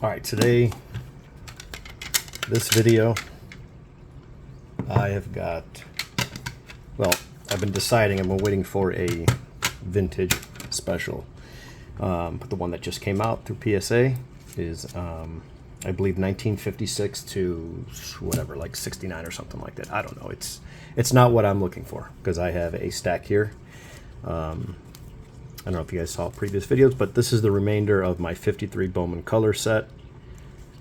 Alright, today, this video, I have got, well, I've been deciding, I'm waiting for a vintage special. But the one that just came out through PSA is, I believe 1956 to whatever, like 69 or something like that. I don't know. It's not what I'm looking for, because I have a stack here. I don't know if you guys saw previous videos, but this is the remainder of my 53 Bowman color set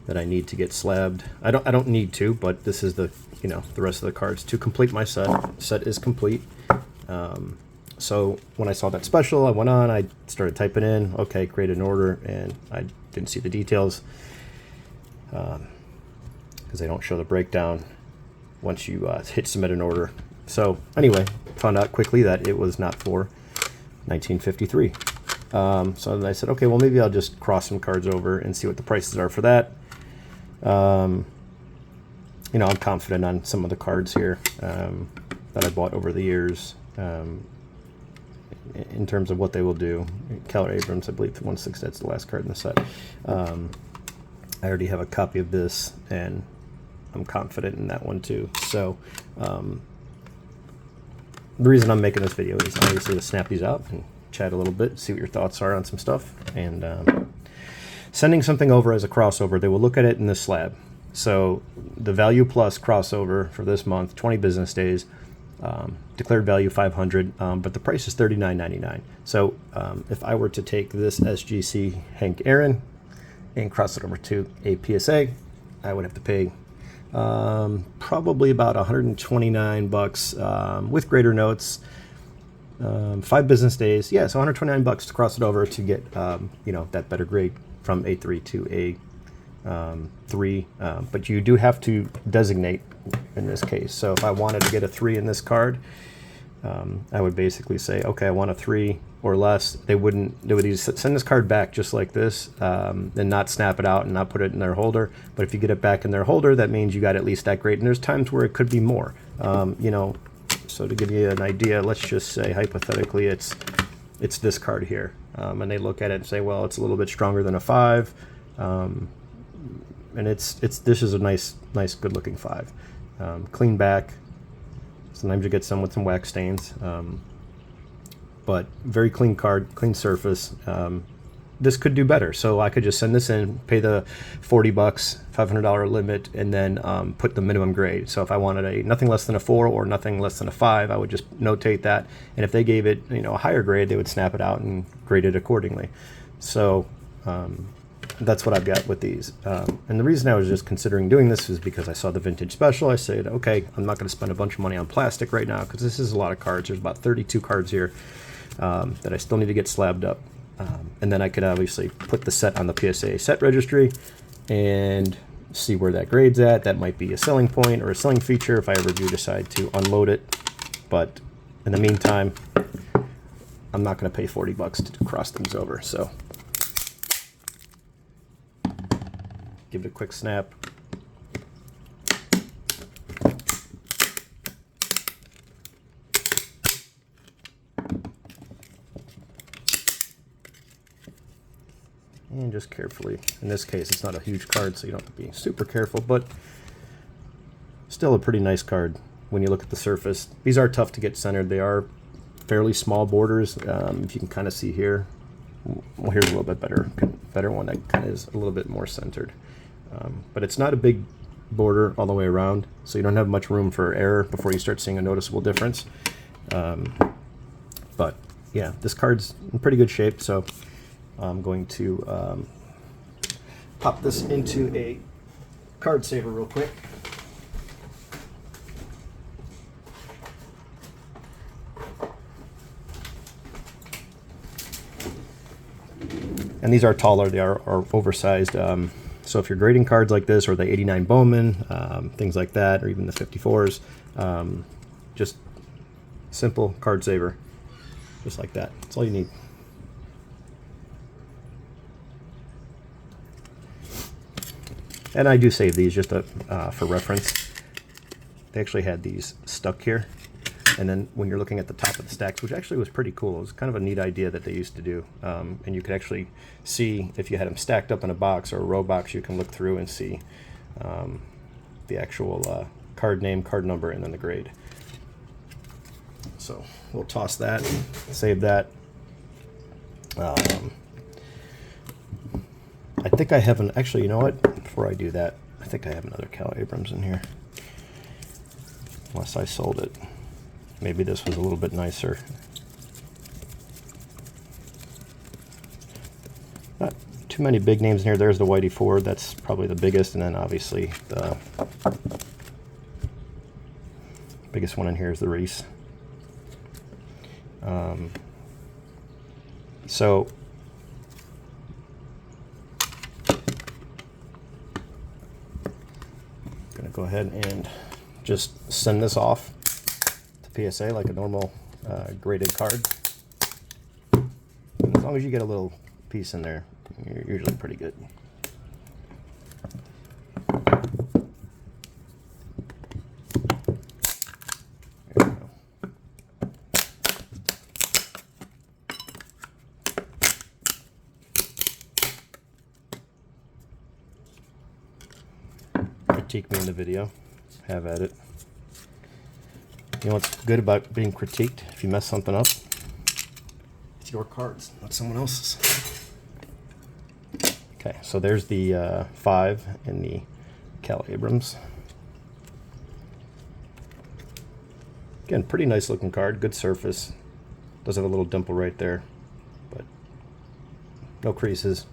that I need to get slabbed. I don't need to, but this is the the rest of the cards to complete my set. Set is complete. So when I saw that special, I went on, I started typing in, okay, create an order, and I didn't see the details because they don't show the breakdown once you hit submit an order. So anyway, found out quickly that it was not for 1953. So then I said, okay, well, maybe I'll just cross some cards over and see what the prices are for that. I'm confident on some of the cards here that I bought over the years in terms of what they will do. Keller Abrams, I believe, 1/6, that's the last card in the set. I already have a copy of this, and I'm confident in that one too. So the reason I'm making this video is obviously to snap these out and chat a little bit, see what your thoughts are on some stuff, and sending something over as a crossover. They will look at it in this slab. So the Value Plus crossover for this month, 20 business days, declared value 500, but the price is $39.99. So if I were to take this SGC Hank Aaron and cross it over to a PSA, I would have to pay probably about 129 bucks with greater notes. 5 business days, yeah, so 129 bucks to cross it over to get that better grade from A3 to A3, but you do have to designate in this case. So if I wanted to get a 3 in this card, I would basically say, okay, I want a 3 or less. They would either send this card back just like this and not snap it out and not put it in their holder. But if you get it back in their holder, that means you got at least that grade. And there's times where it could be more. So to give you an idea, let's just say hypothetically it's this card here, and they look at it and say, well, it's a little bit stronger than a 5, and this is a nice good looking 5, clean back. Sometimes you get some with some wax stains, but very clean card, clean surface. This could do better, so I could just send this in, pay the 40 bucks, $500 limit, and then put the minimum grade. So if I wanted a nothing less than a 4 or nothing less than a 5, I would just notate that, and if they gave it a higher grade, they would snap it out and grade it accordingly. So that's what I've got with these. And the reason I was just considering doing this is because I saw the vintage special. I said, okay, I'm not going to spend a bunch of money on plastic right now because this is a lot of cards. There's about 32 cards here that I still need to get slabbed up. And then I could obviously put the set on the PSA set registry and see where that grade's at. That might be a selling point or a selling feature if I ever do decide to unload it. But in the meantime, I'm not going to pay 40 bucks to cross things over. So give it a quick snap. And just carefully, in this case it's not a huge card, so you don't have to be super careful, but still a pretty nice card when you look at the surface. These are tough to get centered. They are fairly small borders, if you can kind of see here. Well, here's a little bit better one that kind of is a little bit more centered, but it's not a big border all the way around, so you don't have much room for error before you start seeing a noticeable difference. But yeah, this card's in pretty good shape, so I'm going to pop this into a card saver real quick. And these are taller, they are oversized. So if you're grading cards like this, or the 89 Bowman, things like that, or even the 54s, just simple card saver, just like that. That's all you need. And I do save these just for reference. They actually had these stuck here, And then when you're looking at the top of the stacks, which actually was pretty cool, it was kind of a neat idea that they used to do. And you could actually see if you had them stacked up in a box or a row box, you can look through and see the actual card name, card number, and then the grade. So we'll toss that, save that. I think I have actually, you know what? Before I do that, I think I have another Cal Abrams in here. Unless I sold it. Maybe this was a little bit nicer. Not too many big names in here. There's the Whitey Ford. That's probably the biggest. And then obviously the biggest one in here is the Reese. So I'm going to go ahead and just send this off to PSA like a normal graded card. And as long as you get a little piece in there, you're usually pretty good. There we go. Critique me in the video. Have at it. You know what's good about being critiqued? If you mess something up, it's your cards, not someone else's. Okay, so there's the 5 in the Cal Abrams. Again, pretty nice looking card, good surface. Does have a little dimple right there, but no creases.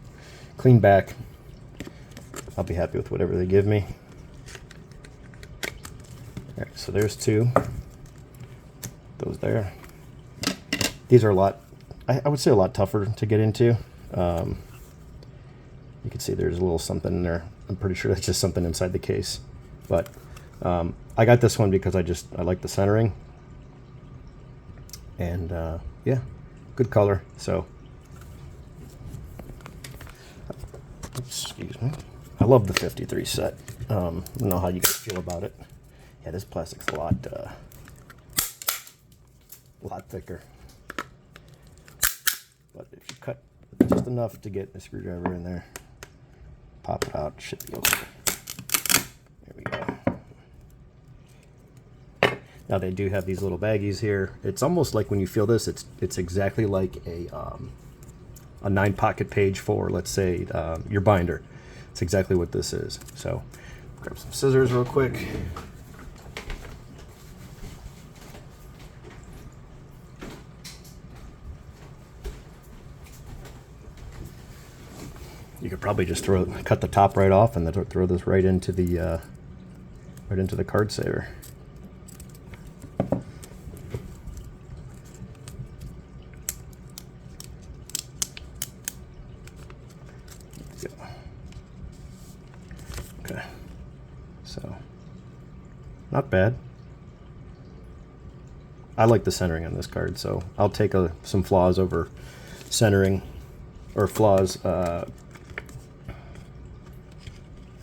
Clean back. I'll be happy with whatever they give me. All right, so there's 2. Those there. These are a lot, I would say a lot tougher to get into. You can see there's a little something in there. I'm pretty sure that's just something inside the case. But I got this one because I like the centering. And yeah, good color. So, excuse me. I love the 53 set. I don't know how you guys feel about it. Yeah, this plastic's a lot thicker. But if you cut just enough to get the screwdriver in there, pop it out, should be okay. There we go. Now they do have these little baggies here. It's almost like when you feel this, it's exactly like a 9-pocket page for, let's say, your binder. It's exactly what this is. So grab some scissors real quick. You could probably just cut the top right off and then throw this right into the card saver. Okay, so not bad. I like the centering on this card, so I'll take some flaws over centering, or flaws.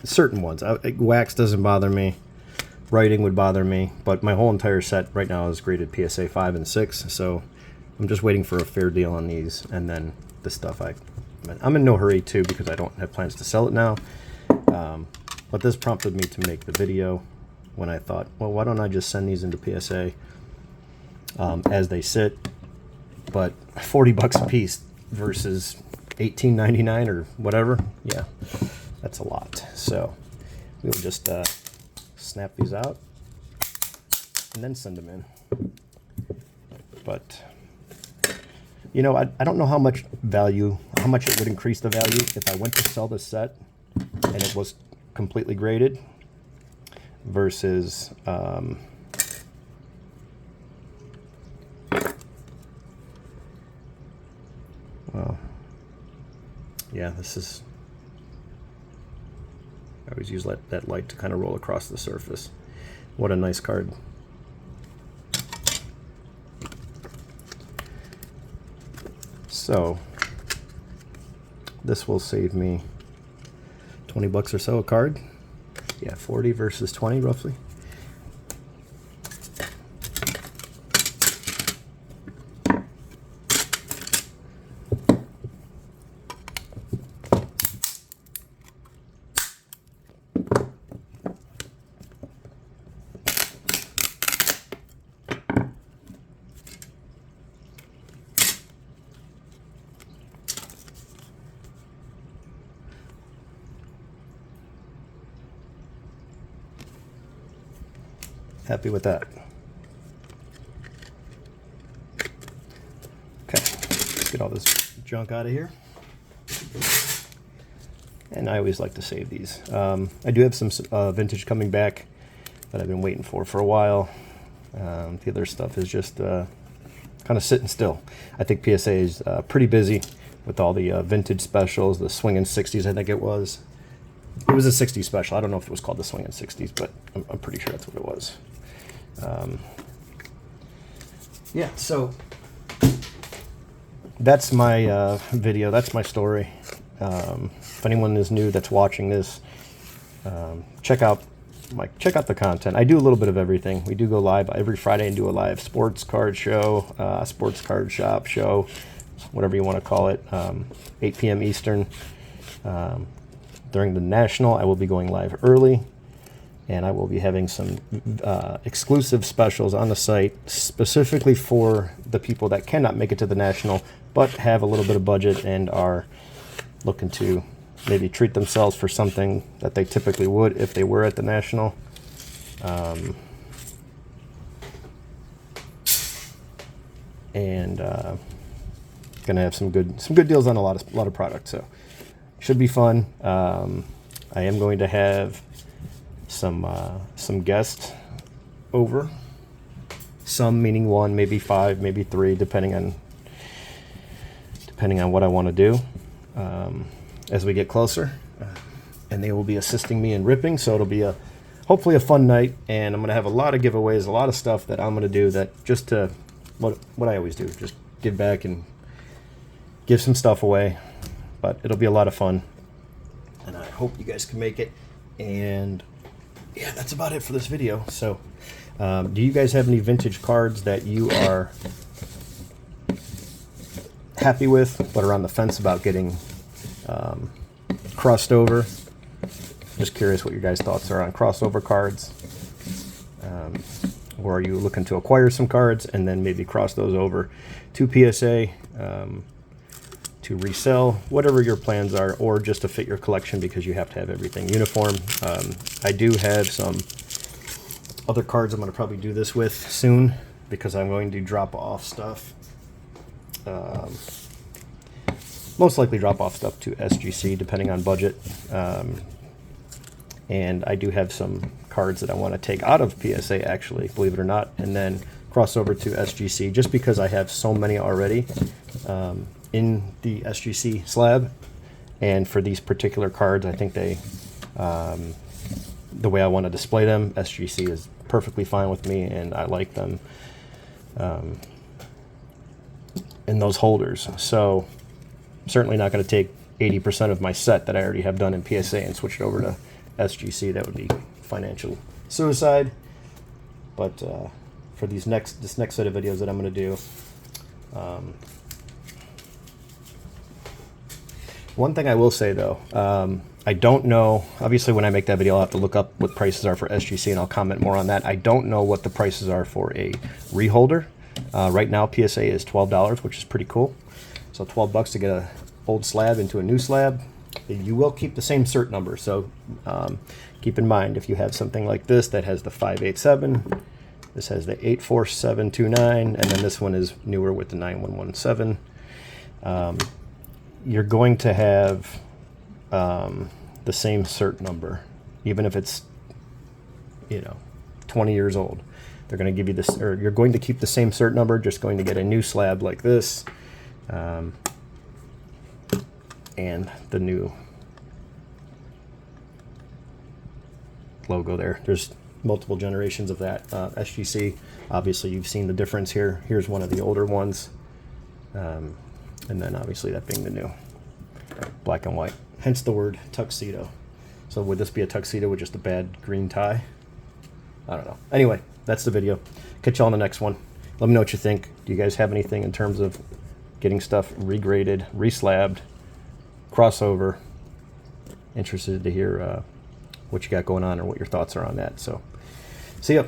Certain ones. Wax doesn't bother me. Writing would bother me, but my whole entire set right now is graded PSA 5 and 6, so I'm just waiting for a fair deal on these, and then the stuff I'm in no hurry too because I don't have plans to sell it now. But this prompted me to make the video when I thought, well, why don't I just send these into PSA as they sit? But $40 a piece versus $18.99 or whatever, yeah. That's a lot. So we'll just snap these out and then send them in. But you know, I don't know how much it would increase the value if I went to sell this set and it was completely graded versus well, yeah, this is. I always use that light to kind of roll across the surface. What a nice card. So this will save me 20 bucks or so a card. Yeah, 40 versus 20 roughly. happy with that. Okay, let's get all this junk out of here. And I always like to save these. I do have some vintage coming back that I've been waiting for a while. The other stuff is just kind of sitting still. I think PSA is pretty busy with all the vintage specials, the Swingin' 60s, I think it was. It was a 60s special. I don't know if it was called the Swingin' 60s, but I'm pretty sure that's what it was. Yeah, so that's my video. That's my story. If anyone is new that's watching this, check out the content. I do a little bit of everything. We do go live every Friday and do a live sports card show, sports card shop show, whatever you want to call it, 8 p.m. Eastern. During the National, I will be going live early, and I will be having some exclusive specials on the site specifically for the people that cannot make it to the National but have a little bit of budget and are looking to maybe treat themselves for something that they typically would if they were at the National. And gonna have some good deals on a lot of products, so should be fun. I am going to have some guests over, some meaning one, maybe five, maybe three, depending on what I want to do as we get closer. And they will be assisting me in ripping, so it'll be hopefully a fun night. And I'm going to have a lot of giveaways, a lot of stuff that I'm going to do that just to what I always do, just give back and give some stuff away. But it'll be a lot of fun, and I hope you guys can make it. And yeah, that's about it for this video. So do you guys have any vintage cards that you are happy with but are on the fence about getting crossed over? Just curious what your guys' thoughts are on crossover cards. Or are you looking to acquire some cards and then maybe cross those over to PSA to resell, whatever your plans are, or just to fit your collection because you have to have everything uniform. I do have some other cards I'm going to probably do this with soon because I'm going to drop off stuff. Most likely drop off stuff to SGC depending on budget. And I do have some cards that I want to take out of PSA, actually, believe it or not, and then cross over to SGC just because I have so many already in the SGC slab. And for these particular cards, I think they, the way I want to display them, SGC is perfectly fine with me, and I like them in those holders. So I'm certainly not going to take 80% of my set that I already have done in PSA and switch it over to SGC. That would be financial suicide. But for this next set of videos that I'm going to do, one thing I will say though, I don't know, obviously when I make that video I'll have to look up what prices are for SGC and I'll comment more on that. I don't know what the prices are for a reholder. Right now PSA is $12, which is pretty cool. So $12 to get a old slab into a new slab. You will keep the same cert number, so keep in mind if you have something like this that has the 587, this has the 84729, and then this one is newer with the 9117. You're going to have the same cert number, even if it's 20 years old. They're going to give you this, or you're going to keep the same cert number, just going to get a new slab like this. And the new logo there. There's multiple generations of that. SGC, obviously you've seen the difference here. Here's one of the older ones. And then obviously that being the new black and white. Hence the word tuxedo. So would this be a tuxedo with just a bad green tie? I don't know. Anyway, that's the video. Catch y'all on the next one. Let me know what you think. Do you guys have anything in terms of getting stuff regraded, reslabbed, crossover? Interested to hear what you got going on or what your thoughts are on that. So see ya.